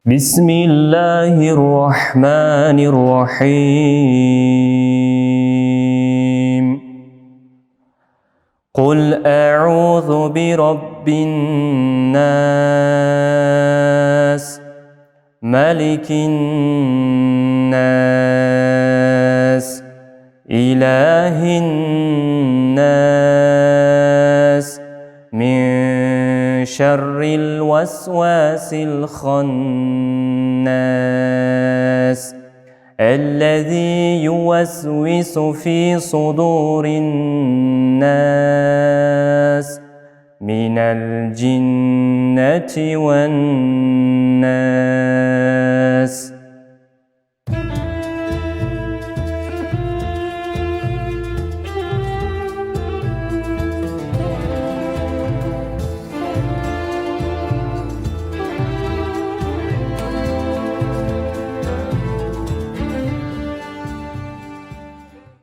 بسم الله الرحمن الرحيم قل أعوذ برب الناس ملك الناس إله الناس من شر الوسواس الخناس الذي يوسوس في صدور الناس من الجنة والناس.